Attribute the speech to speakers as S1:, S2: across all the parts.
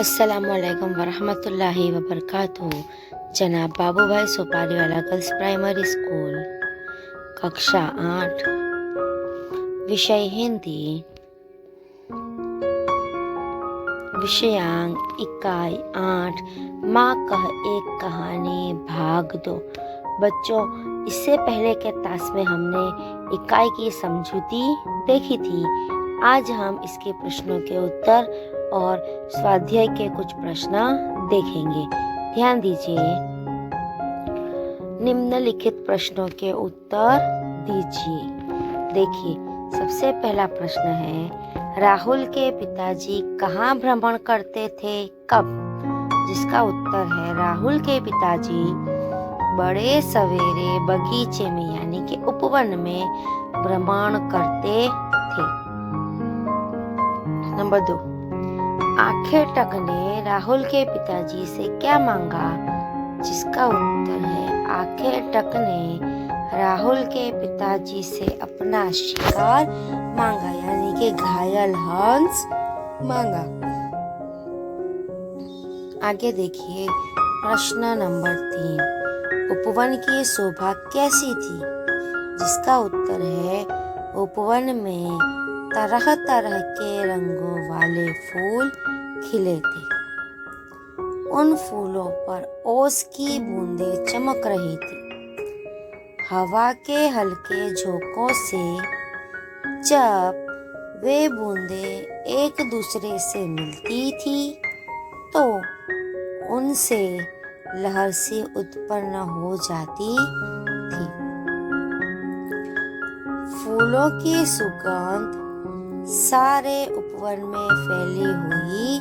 S1: अस्सलामुअलैकुम वरहमतुल्लाहि वबरकातुहू। जनाब बाबूभाई सोपारीवाला गर्ल्स प्राइमरी स्कूल, कक्षा 8, विषय हिंदी, विषयांक इकाई 8, माँ कह एक कहानी भाग 2। बच्चों, इससे पहले के तास में हमने इकाई की समझूती देखी थी। आज हम इसके प्रश्नों के उत्तर और स्वाध्याय के कुछ प्रश्न देखेंगे। ध्यान दीजिए, निम्नलिखित प्रश्नों के उत्तर दीजिए। देखिए, सबसे पहला प्रश्न है, राहुल के पिताजी कहाँ भ्रमण करते थे, कब? जिसका उत्तर है, राहुल के पिताजी बड़े सवेरे बगीचे में यानी कि उपवन में भ्रमण करते थे। नंबर 2, आखिर टक ने राहुल के पिताजी से क्या मांगा? जिसका उत्तर है, आखिर टक ने राहुल के पिताजी से अपना शिकार मांगा यानी कि घायल हंस मांगा। आगे देखिए, प्रश्न नंबर 3, उपवन की शोभा कैसी थी? जिसका उत्तर है, उपवन में तरह तरह के रंगों वाले फूल खिले थे। उन फूलों पर ओस की बूंदें चमक रही थी। हवा के हल्के झोंकों से जब वे बूंदें एक दूसरे से मिलती थी तो उनसे लहर सी उत्पन्न हो जाती थी। फूलों की सुगंध सारे उपवन में फैली हुई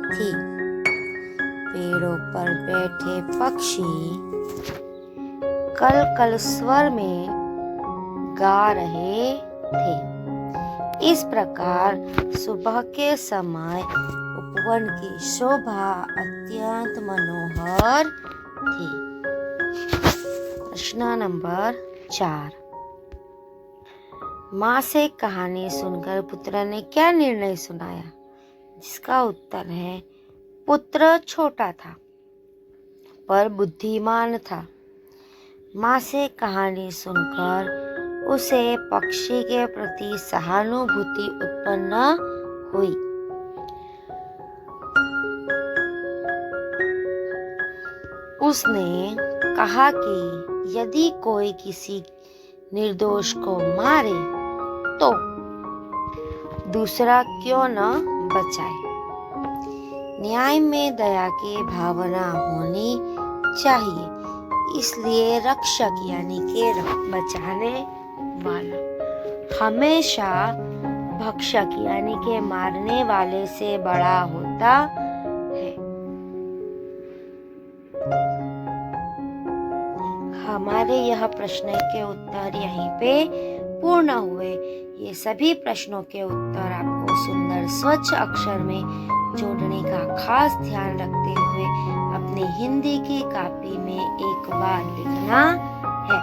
S1: थी। पेड़ों पर बैठे पक्षी कल कल स्वर में गा रहे थे। इस प्रकार सुबह के समय उपवन की शोभा अत्यंत मनोहर थी। प्रश्न नंबर 4, माँ से कहानी सुनकर पुत्र ने क्या निर्णय सुनाया? जिसका उत्तर है, पुत्र छोटा था पर बुद्धिमान था। माँ से कहानी सुनकर उसे पक्षी के प्रति सहानुभूति उत्पन्न हुई। उसने कहा कि यदि कोई किसी निर्दोष को मारे तो दूसरा क्यों न बचाए। न्याय में दया की भावना होनी चाहिए, इसलिए रक्षक यानी कि बचाने वाला हमेशा भक्षक यानी कि मारने वाले से बड़ा होता है। हमारे यह प्रश्न के उत्तर यहीं पे पूर्ण हुए। ये सभी प्रश्नों के उत्तर आपको सुंदर स्वच्छ अक्षर में जोड़ने का खास ध्यान रखते हुए अपनी हिंदी की कॉपी में एक बार लिखना है।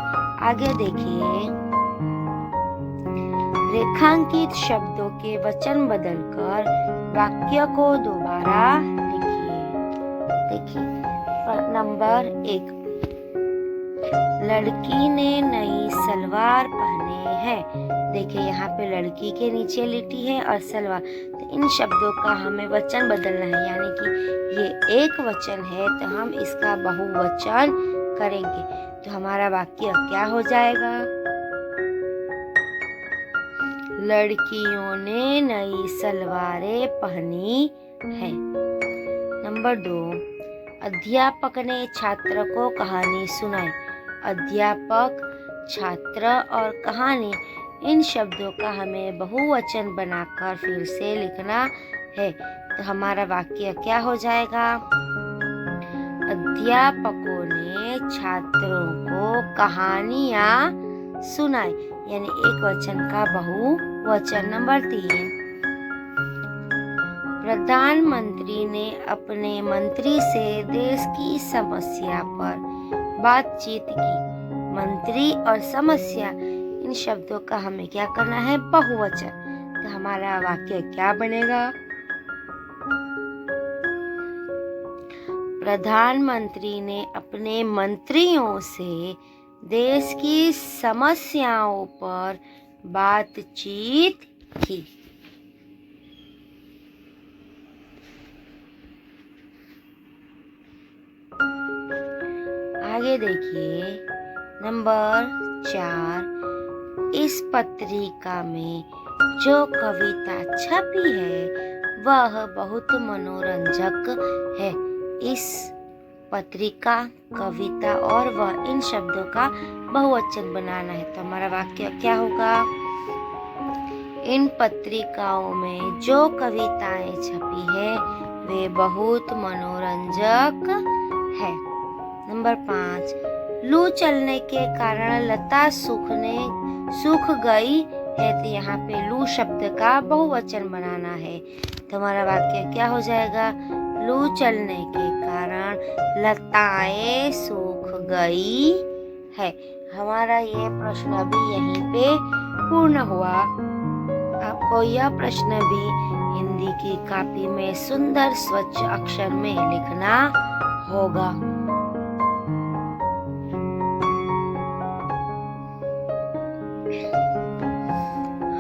S1: आगे देखिए, रेखांकित शब्दों के वचन बदलकर वाक्य को दोबारा लिखिए। देखिए, नंबर 1, लड़की ने नई सलवार पहने हैं। देखिए, यहाँ पे लड़की के नीचे लिटी है और सलवार, तो इन शब्दों का हमें वचन बदलना है यानी कि ये एक वचन है तो हम इसका बहुवचन करेंगे। तो हमारा वाक्य क्या हो जाएगा? लड़कियों ने नई सलवारें पहनी है। नंबर 2, अध्यापक ने छात्र को कहानी सुनाई। अध्यापक, छात्र और कहानी, इन शब्दों का हमें बहुवचन बनाकर फिर से लिखना है। तो हमारा वाक्य क्या हो जाएगा? अध्यापकों ने छात्रों को कहानियां सुनाई यानी एक वचन का बहुवचन। नंबर 3, प्रधानमंत्री ने अपने मंत्री से देश की समस्या पर बातचीत की। मंत्री और समस्या, इन शब्दों का हमें क्या करना है? बहुवचन। तो हमारा वाक्य क्या बनेगा? प्रधानमंत्री ने अपने मंत्रियों से देश की समस्याओं पर बातचीत की। आगे देखिए नंबर 4, इस पत्रिका में जो कविता छपी है वह बहुत मनोरंजक है। इस पत्रिका, कविता और वह इन शब्दों का बहुवचन बनाना है। तो हमारा वाक्य क्या होगा? इन पत्रिकाओं में जो कविताएं छपी है वे बहुत मनोरंजक है। नंबर 5, लू चलने के कारण लता सूख गई है। तो यहाँ पे लू शब्द का बहुवचन बनाना है। तो हमारा वाक्य क्या हो जाएगा? लू चलने के कारण लताएं सूख गई है। हमारा ये प्रश्न भी यहीं पे पूर्ण हुआ। आपको यह प्रश्न भी हिंदी की कॉपी में सुंदर स्वच्छ अक्षर में लिखना होगा।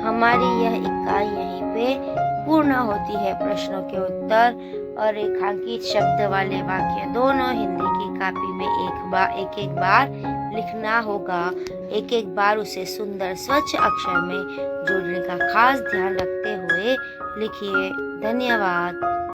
S1: हमारी यह इकाई यहीं पे पूर्ण होती है। प्रश्नों के उत्तर और रेखांकित शब्द वाले वाक्य दोनों हिंदी की कॉपी में एक एक बार लिखना होगा। एक एक बार उसे सुंदर स्वच्छ अक्षर में जोड़ने का खास ध्यान रखते हुए लिखिए। धन्यवाद।